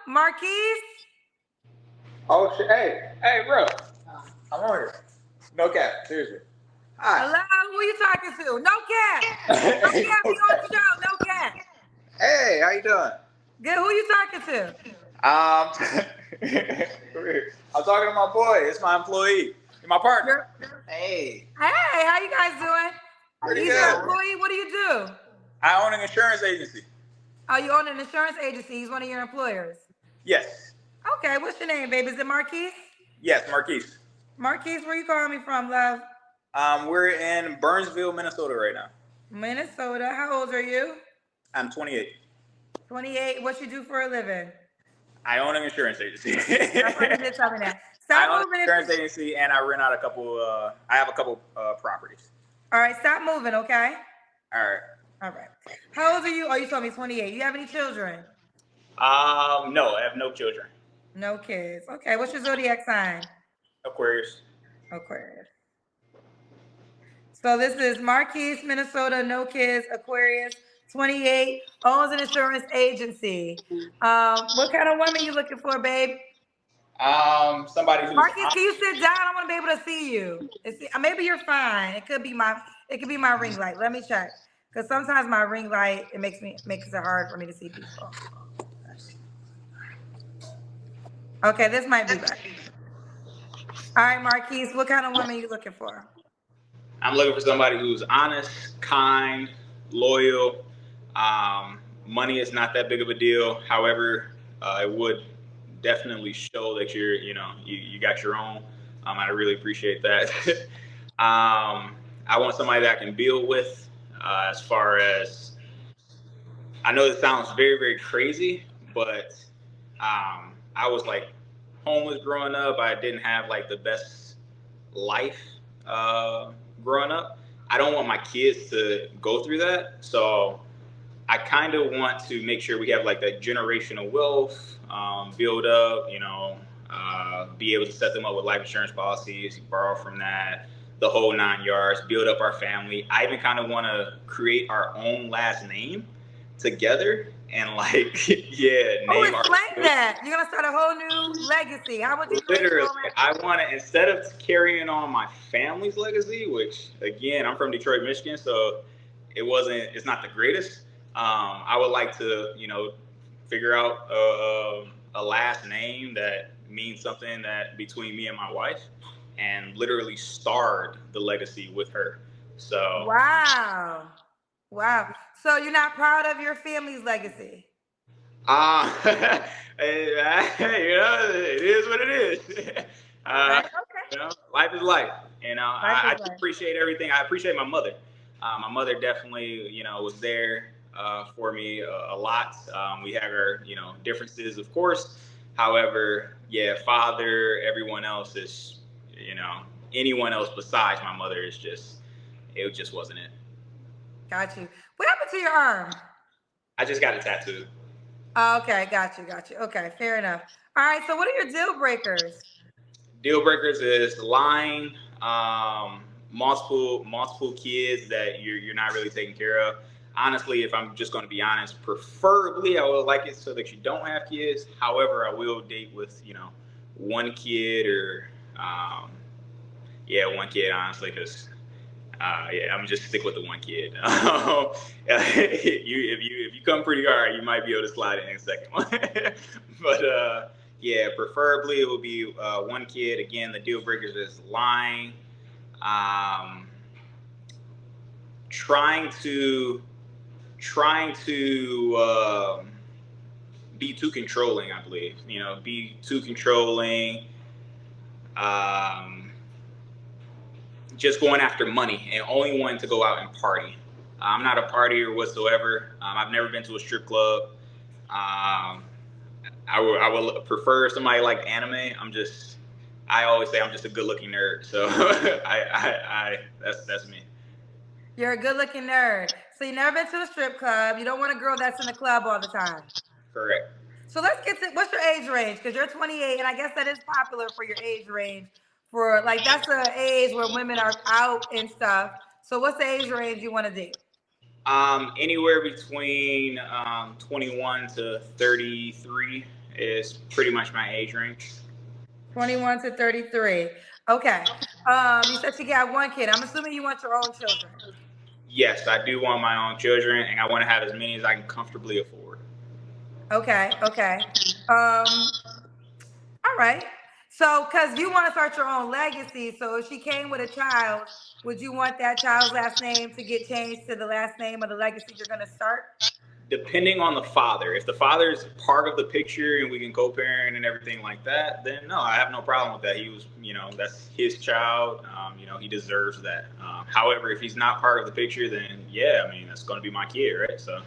Marquise? Oh shit! Hey, bro. I'm on here. No cap, seriously. Hi. Hello? Who you talking to? No cap. No Hey, cap. no Be on the cap. show. No cap. Hey, how you doing? Good. Who you talking to? Um, I'm talking to my boy. It's my employee. He's my partner. You're- Hey, Hey, how you guys doing? pretty He's your good. employee. What do you do? I own an insurance agency. Oh, you own an insurance agency. He's one of your employers. Yes. Okay. What's your name, baby? Is it Marquise? Yes, Marquise. Marquise, where you calling me from, love? We're in Burnsville, Minnesota right now. Minnesota. How old are you? I'm 28. 28. What you do for a living? I own an insurance agency. That's what you did tell me that. I Stop own an moving. insurance agency, and I rent out a couple. I have a couple properties. All right, stop moving, okay? All right. All right. How old are you? Oh, you told me 28. You have any children? No, I have no children. No kids. Okay, what's your zodiac sign? Aquarius. Aquarius. So this is Marquise, Minnesota, no kids, Aquarius, 28, owns an insurance agency. What kind of woman you looking for, babe? Somebody who's Marquise, can you sit down? I want to be able to see you. Maybe you're fine. It could be my ring light. Let me check. Because sometimes my ring light, it makes it hard for me to see people. Okay, this might be better. All right, Marquise, what kind of woman are you looking for? I'm looking for somebody who's honest, kind, loyal. Money is not that big of a deal. However, it would definitely show that you got your own. I really appreciate that. I want somebody that I can build with. As far as I know, this sounds very, very crazy, but I was like homeless growing up. I didn't have like the best life growing up. I don't want my kids to go through that. So I kind of want to make sure we have like that generational wealth build up, be able to set them up with life insurance policies, borrow from that, the whole 9 yards, build up our family. I even kind of want to create our own last name together and like, yeah, name our. Explain that. You're gonna start a whole new legacy. How would you literally? I want to, instead of carrying on my family's legacy, which again, I'm from Detroit, Michigan, so it's not the greatest. I would like to, figure out a last name that means something that between me and my wife, and literally start the legacy with her. So wow. So you're not proud of your family's legacy? It is what it is. Okay. Life is life. I just appreciate everything. I appreciate my mother. My mother definitely, was there for me a lot. We had our, differences, of course. However, yeah, father, everyone else is, anyone else besides my mother is it just wasn't it. Got you. What happened to your arm? I just got a tattoo. Oh, okay, got you. Okay, fair enough. All right, so what are your deal breakers? Deal breakers is lying, multiple kids that you're not really taking care of. Honestly, if I'm just going to be honest, preferably I would like it so that you don't have kids. However, I will date with one kid or one kid, honestly, because I'm just stick with the one kid. If you come pretty hard, you might be able to slide in a second one. But preferably it will be one kid. Again, the deal breakers is lying, trying to be too controlling. I believe be too controlling. Just going after money and only wanting to go out and party. I'm not a partier whatsoever. I've never been to a strip club. I would prefer somebody like anime. I always say I'm just a good-looking nerd. So that's me. You're a good-looking nerd. So you never been to a strip club. You don't want a girl that's in the club all the time. Correct. So let's get to, what's your age range? Because you're 28, and I guess that is popular for your age range. For like, that's the age where women are out and stuff. So what's the age range you want to date? Anywhere between 21 to 33 is pretty much my age range. 21 to 33. Okay. You said you got one kid. I'm assuming you want your own children. Yes, I do want my own children, and I want to have as many as I can comfortably afford. Okay. Okay. All right. So, because you want to start your own legacy, so if she came with a child, would you want that child's last name to get changed to the last name of the legacy you're going to start? Depending on the father, if the father is part of the picture and we can co-parent and everything like that, then no, I have no problem with that. He was, that's his child. He deserves that. However, if he's not part of the picture, then yeah, I mean, that's going to be my kid, right? So.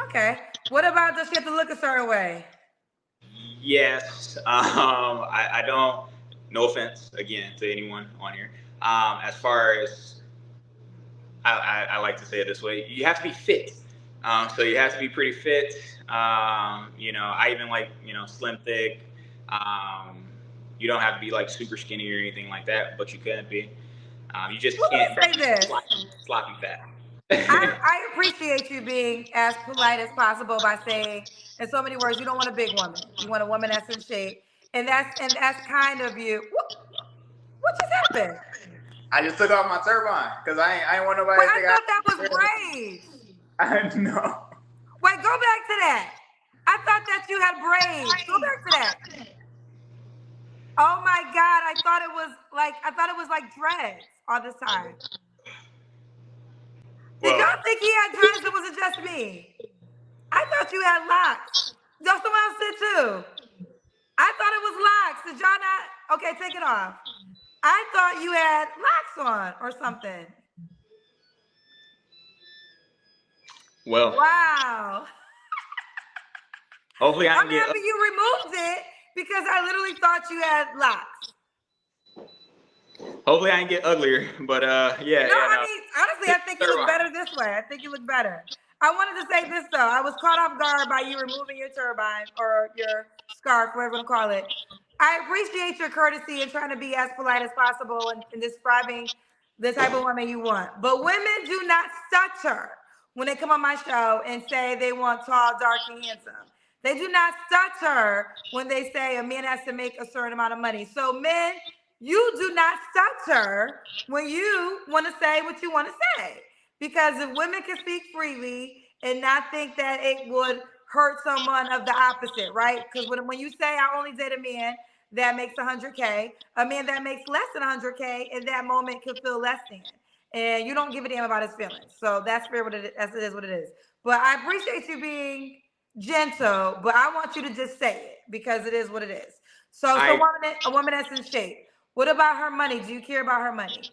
Okay. What about, does she have to look a certain way? Yes. I don't, no offense again to anyone on here. As far as, I like to say it this way, you have to be fit. So you have to be pretty fit. I even like, slim, thick. You don't have to be like super skinny or anything like that, but you can be. You just can't say this. Sloppy fat. I appreciate you being as polite as possible by saying, in so many words, you don't want a big woman. You want a woman that's in shape. And that's kind of you. What just happened? I just took off my turbine because I ain't want nobody to think I thought that was braids. I know. Wait, go back to that. I thought that you had braids. Go back to that. Oh my God, I thought it was like dreads all this time. Did y'all think he had dreads or was it just me? I thought you had locks. Someone else did too. I thought it was locks. Did y'all not? Okay, take it off. I thought you had locks on or something. Well. Wow. Hopefully I'm happy you removed it because I literally thought you had locks. Hopefully I didn't get uglier, but yeah. No, I mean, honestly, I think you look better this way. I think you look better. I wanted to say this though. I was caught off guard by you removing your turbine or your scarf, whatever you want to call it. I appreciate your courtesy and trying to be as polite as possible in describing the type of woman you want. But women do not stutter when they come on my show and say they want tall, dark, and handsome. They do not stutter when they say a man has to make a certain amount of money. So men, you do not stutter when you want to say what you want to say. Because if women can speak freely and not think that it would hurt someone of the opposite, right? Because when you say I only date a man that makes 100K, a man that makes less than 100K in that moment could feel less than. And you don't give a damn about his feelings. So that's fair what it is what it is. But I appreciate you being gentle, but I want you to just say it because it is what it is. So a woman that's in shape. What about her money? Do you care about her money?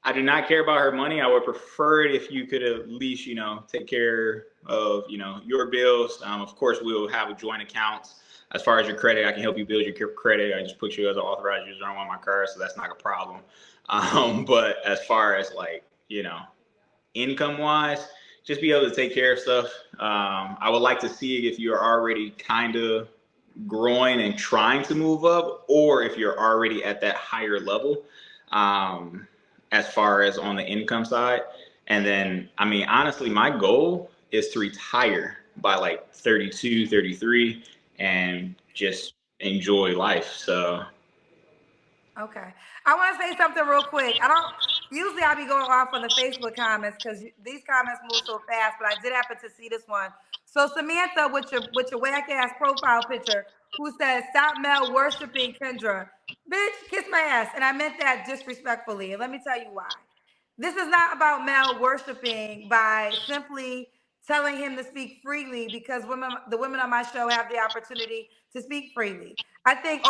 I do not care about her money. I would prefer it if you could at least, take care of, your bills. Of course, we'll have joint accounts. As far as your credit, I can help you build your credit. I just put you as an authorized user on one of my cars, so that's not a problem. But as far as income wise, just be able to take care of stuff. I would like to see if you're already kind of growing and trying to move up, or if you're already at that higher level, as far as on the income side. And then, I mean, honestly, my goal is to retire by 32, 33 and just enjoy life. So. Okay. I want to say something real quick. Usually I'll be going off on the Facebook comments because these comments move so fast, but I did happen to see this one. So Samantha with your whack ass profile picture who says, stop Mel worshiping Kendra. Bitch, kiss my ass. And I meant that disrespectfully. And let me tell you why. This is not about Mel worshiping by simply telling him to speak freely because the women on my show have the opportunity to speak freely. I think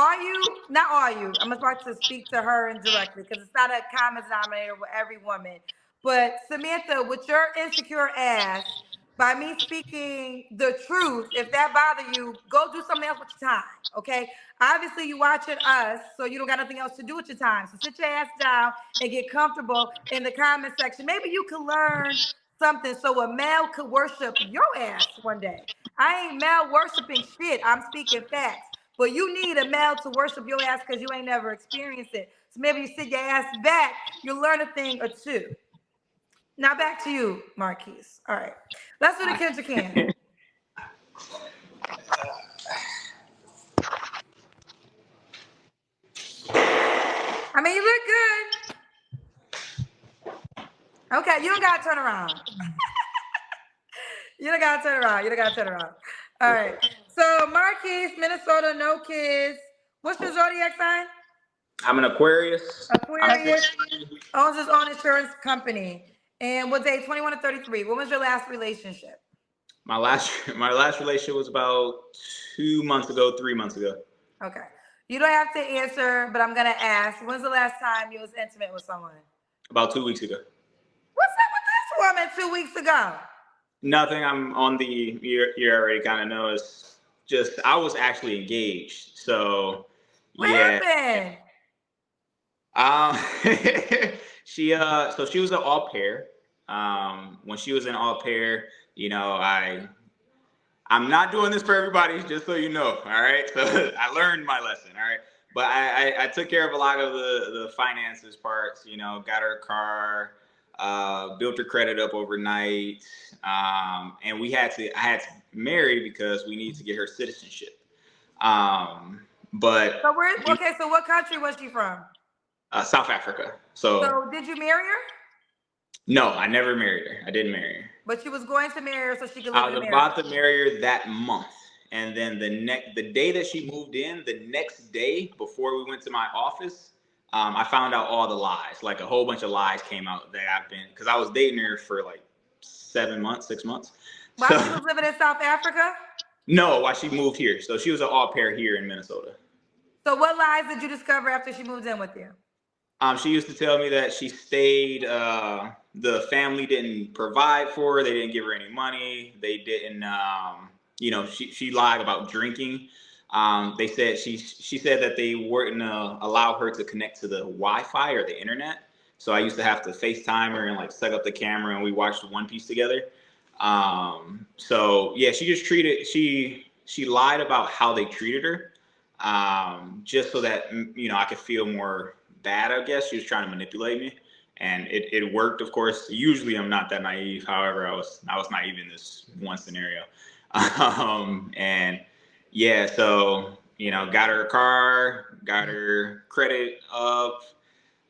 not all you, I'm about to speak to her indirectly because it's not a common denominator with every woman. But Samantha, with your insecure ass, by me speaking the truth, if that bother you, go do something else with your time, okay? Obviously, you watching us, so you don't got nothing else to do with your time. So sit your ass down and get comfortable in the comment section. Maybe you can learn something so a male could worship your ass one day. I ain't male worshiping shit. I'm speaking facts. But you need a male to worship your ass because you ain't never experienced it. So maybe you sit your ass back, you'll learn a thing or two. Now back to you, Marquise. All right. Let's do the Kendra can. I mean, you look good. Okay, you don't gotta turn around. You don't gotta turn around. You don't gotta turn around. All right. So Marquise, Minnesota, no kids. What's your zodiac sign? I'm an Aquarius. Aquarius owns his own insurance company. And what day? 21 to 33. When was your last relationship? My last relationship was about 2 months ago, 3 months ago. Okay. You don't have to answer, but I'm gonna ask. When's the last time you was intimate with someone? About 2 weeks ago. What's up with this woman 2 weeks ago? Nothing. I'm on the. You already kind of know. It's just I was actually engaged. So What yeah. happened? So she was an au pair. When she was an au pair, you know, I'm not doing this for everybody, just so you know. All right. So I learned my lesson. All right. But I took care of a lot of the finances parts, you know, got her a car, built her credit up overnight. And I had to marry because we need to get her citizenship. But so so what country was she from? South Africa. So did you marry her? No, I never married her. I didn't marry her. But you was going to marry her so she could live I in was America. about to marry her that month. And then the day that she moved in, the next day before we went to my office, I found out all the lies. Like a whole bunch of lies came out that because I was dating her for like 6 months. While she was living in South Africa? No, while she moved here. So she was an au pair here in Minnesota. So what lies did you discover after she moved in with you? She used to tell me that she stayed, the family didn't provide for her. They didn't give her any money. They didn't, you know, she lied about drinking. They said she said that they wouldn't allow her to connect to the Wi-Fi or the internet. So I used to have to FaceTime her and like set up the camera and we watched One Piece together. So yeah, she lied about how they treated her, just so that, you know, I could feel more bad, I guess. She was trying to manipulate me, and it worked, of course. Usually I'm not that naive. However, I was naive in this one scenario. And yeah, so, you know, got her a car, got her credit up,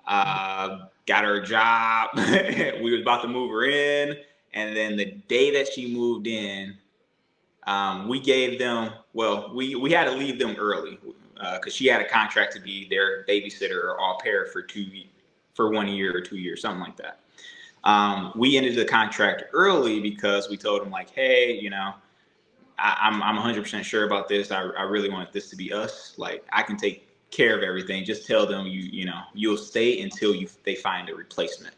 got her a job. We was about to move her in. And then the day that she moved in, we gave them, well, we had to leave them early because she had a contract to be their babysitter or au pair for 1 year or 2 years, something like that. We ended the contract early because we told them like, hey, you know, I'm 100% sure about this. I really want this to be us. Like, I can take care of everything. Just tell them you know, you'll stay until they find a replacement.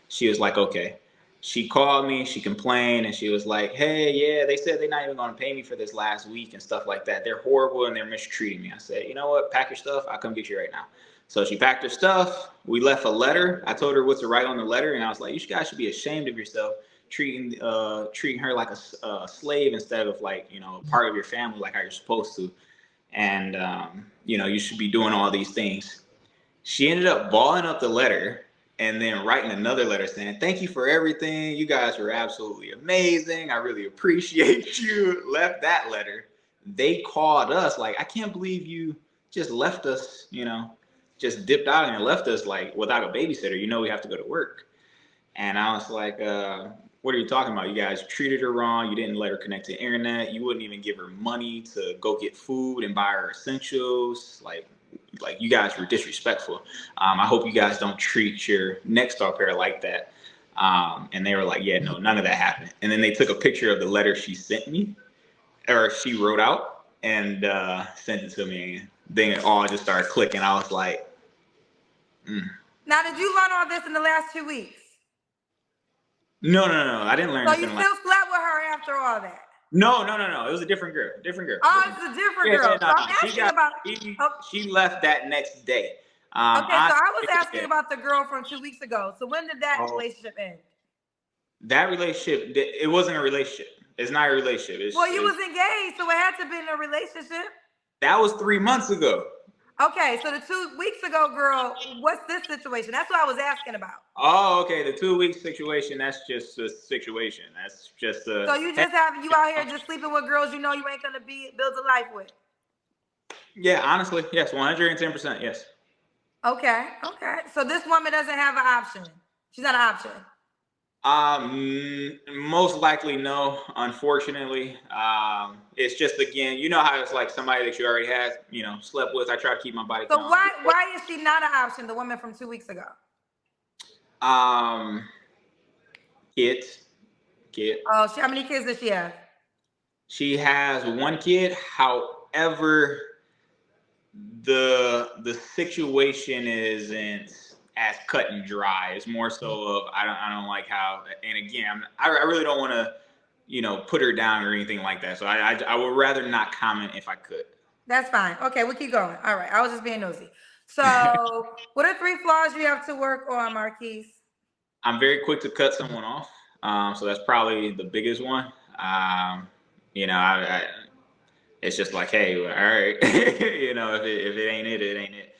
She was like, okay. She called me, she complained, and she was like, hey, yeah, they said they're not even going to pay me for this last week and stuff like that. They're horrible and they're mistreating me. I said, you know what, pack your stuff. I'll come get you right now. So she packed her stuff. We left a letter. I told her what to write on the letter, and I was like, you guys should be ashamed of yourself treating her like a slave instead of like, you know, part of your family like how you're supposed to. And, you know, you should be doing all these things. She ended up balling up the letter and then writing another letter saying, thank you for everything. You guys were absolutely amazing. I really appreciate you. Left that letter. They called us like, I can't believe you just left us, you know, just dipped out and left us like without a babysitter. You know, we have to go to work. And I was like, what are you talking about? You guys treated her wrong. You didn't let her connect to the internet. You wouldn't even give her money to go get food and buy her essentials. Like you guys were disrespectful. I hope you guys don't treat your next au pair like that. And they were like, yeah, no, none of that happened. And then they took a picture of the letter she sent me, or she wrote out, and sent it to me. And then it all just started clicking. I was like, Now, did you learn all this in the last 2 weeks? No. I didn't learn. So you still slept with her after all that? No. It was a different girl. Oh, it's a different girl. So I'm asking about. She left that next day. Okay, so I was asking about the girl from 2 weeks ago. So when did that relationship end? That relationship, it wasn't a relationship. It's not a relationship. Well, you was engaged, so it had to be in a relationship. That was 3 months ago. Okay, so the 2 weeks ago, girl, what's this situation? That's what I was asking about. Oh, okay. The 2 week situation, that's just a situation. That's just So a, you just have you out here just sleeping with girls you know you ain't gonna build a life with. yeah, honestly, yes, 110%. Yes. Okay, okay. So this woman doesn't have an option. She's not an option. Most likely no. Unfortunately, it's just again, you know how it's like somebody that you already had, slept with. I try to keep my body So count. why is she not an option? The woman from 2 weeks ago. Um, kids, kid. Oh, how many kids does she have? She has one kid. However, the situation isn't as cut and dry. It's more so of I don't like how. And again, I really don't want to put her down or anything like that. So I would rather not comment if I could. That's fine. Okay, we'll keep going. All right, I was just being nosy. So, what are 3 flaws you have to work on, Marquise? I'm very quick to cut someone off. So that's probably the biggest one. I it's just like, hey, all right, if it ain't it, it ain't it.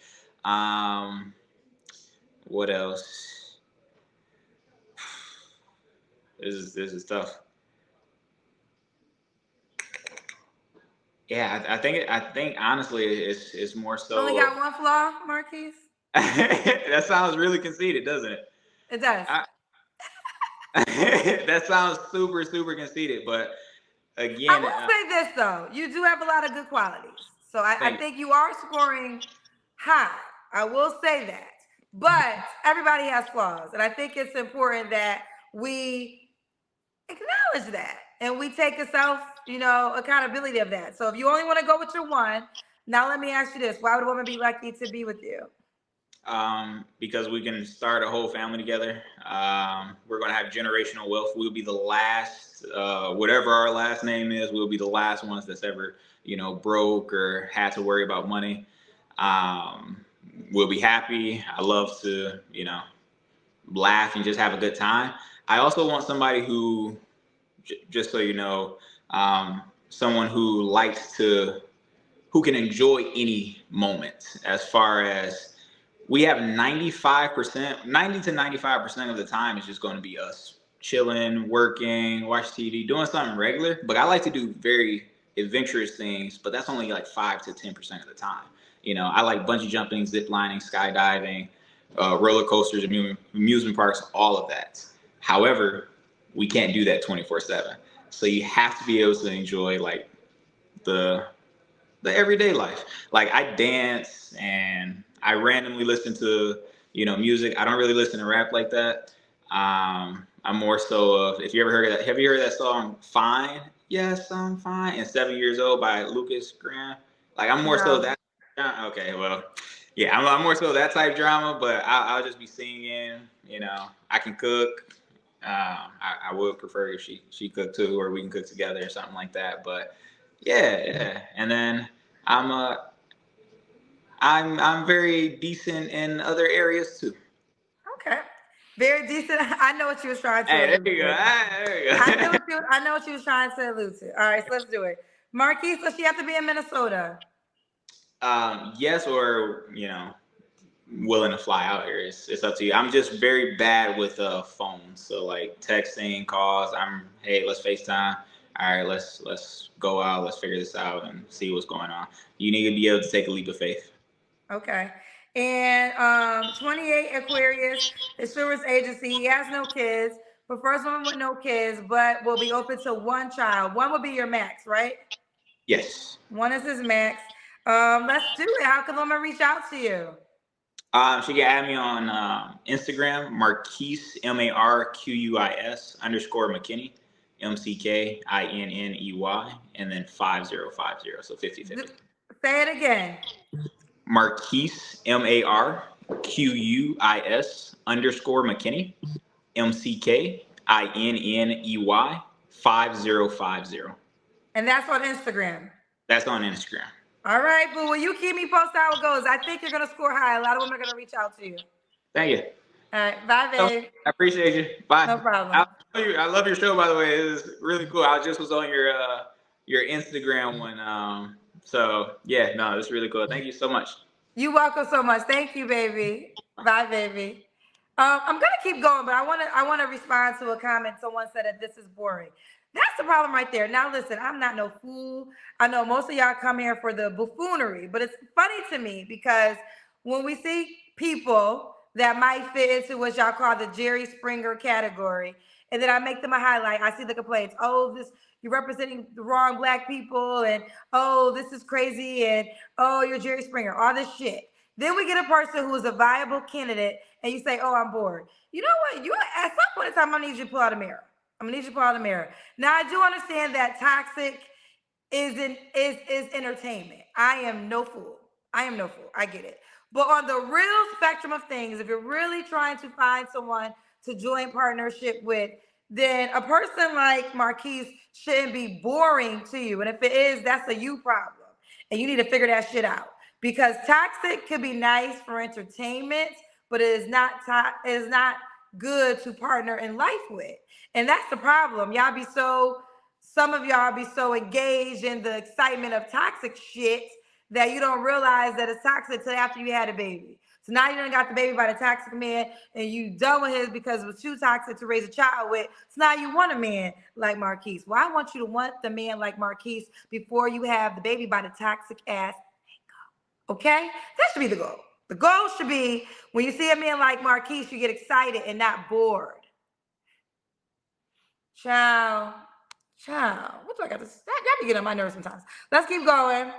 What else? This is tough. Yeah, I think honestly, it's more so. Only got one flaw, Marquise. That sounds really conceited, doesn't it? It does. That sounds super super conceited, but again, I will say this though, you do have a lot of good qualities, so I think you are scoring high. I will say that, but everybody has flaws, and I think it's important that we acknowledge that and we take a accountability of that. So if you only want to go with your one, now let me ask you this: why would a woman be lucky to be with you? Because we can start a whole family together. We're going to have generational wealth. We'll be the last, whatever our last name is, we'll be the last ones that's ever, broke or had to worry about money. We'll be happy. I love to, laugh and just have a good time. I also want somebody who, just so you know, someone who who can enjoy any moment. As far as we have 90 to 95% of the time is just going to be us chilling, working, watch TV, doing something regular. But I like to do very adventurous things, but that's only like 5 to 10% of the time. I like bungee jumping, zip lining, skydiving, roller coasters, amusement parks, all of that. However, we can't do that 24/7. So you have to be able to enjoy like the everyday life. Like I dance and I randomly listen to, music. I don't really listen to rap like that. I'm more so of, if you ever heard of that, have you heard of that song Fine? Yes, I'm fine. And 7 Years Old by Lucas Graham. Like I'm more so that. Okay, well, yeah, I'm more so that type drama, but I'll just be singing, I can cook. I would prefer if she cooked too, or we can cook together or something like that. But yeah. And then I'm very decent in other areas too. Okay, very decent. I know what you was trying to. Hey, allude there you go. to. There you go. I know what you was trying to allude to. All right, so let's do it. Marquise, does she have to be in Minnesota? Yes, or willing to fly out here. It's up to you. I'm just very bad with phones, so like texting, calls. Hey, let's FaceTime. All right, let's go out. Let's figure this out and see what's going on. You need to be able to take a leap of faith. Okay. And 28 Aquarius, insurance agency. He has no kids. Prefers woman with no kids, but will be open to one child. One will be your max, right? Yes. One is his max. Let's do it. How can woman reach out to you? She can add me on Instagram, Marquise, MARQUIS _McKinney, MCKINNEY, and then 5050. So 50/50. Say it again. Marquise, MARQUIS _McKinney, MCKINNEY, 5050. And that's on Instagram. That's on Instagram. All right, boo. Will you keep me posted how it goes? I think you're gonna score high. A lot of women are gonna reach out to you. Thank you. All right, bye, babe. I appreciate you. Bye. No problem. I love your show, by the way. It was really cool. I just was on your Instagram one. So yeah, no, it's really cool. Thank you so much. You're welcome so much. Thank you, baby. Bye, baby. I'm gonna keep going, but I wanna respond to a comment. Someone said that this is boring. That's the problem right there. Now listen, I'm not no fool. I know most of y'all come here for the buffoonery, but it's funny to me because when we see people that might fit into what y'all call the Jerry Springer category, and then I make them a highlight, I see the complaints. Oh, this you're representing the wrong black people, and oh, this is crazy, and oh, you're Jerry Springer, all this shit. Then we get a person who is a viable candidate, and you say, "Oh, I'm bored." You know what? You at some point in time, I need you to pull out a mirror. I'm gonna need you to pull out a mirror. Now, I do understand that toxic is entertainment. I am no fool. I am no fool. I get it. But on the real spectrum of things, if you're really trying to find someone to join partnership with, then a person like Marquise shouldn't be boring to you. And if it is, that's a you problem. And you need to figure that shit out. Because toxic could be nice for entertainment, but it is not good to partner in life with. And that's the problem. Some of y'all be so engaged in the excitement of toxic shit that you don't realize that it's toxic till after you had a baby. So now you done got the baby by the toxic man and you done with his because it was too toxic to raise a child with. So now you want a man like Marquise. Well, I want you to want the man like Marquise before you have the baby by the toxic ass. Okay? That should be the goal. The goal should be when you see a man like Marquise, you get excited and not bored. Ciao. What do I got to say? Y'all be getting on my nerves sometimes. Let's keep going.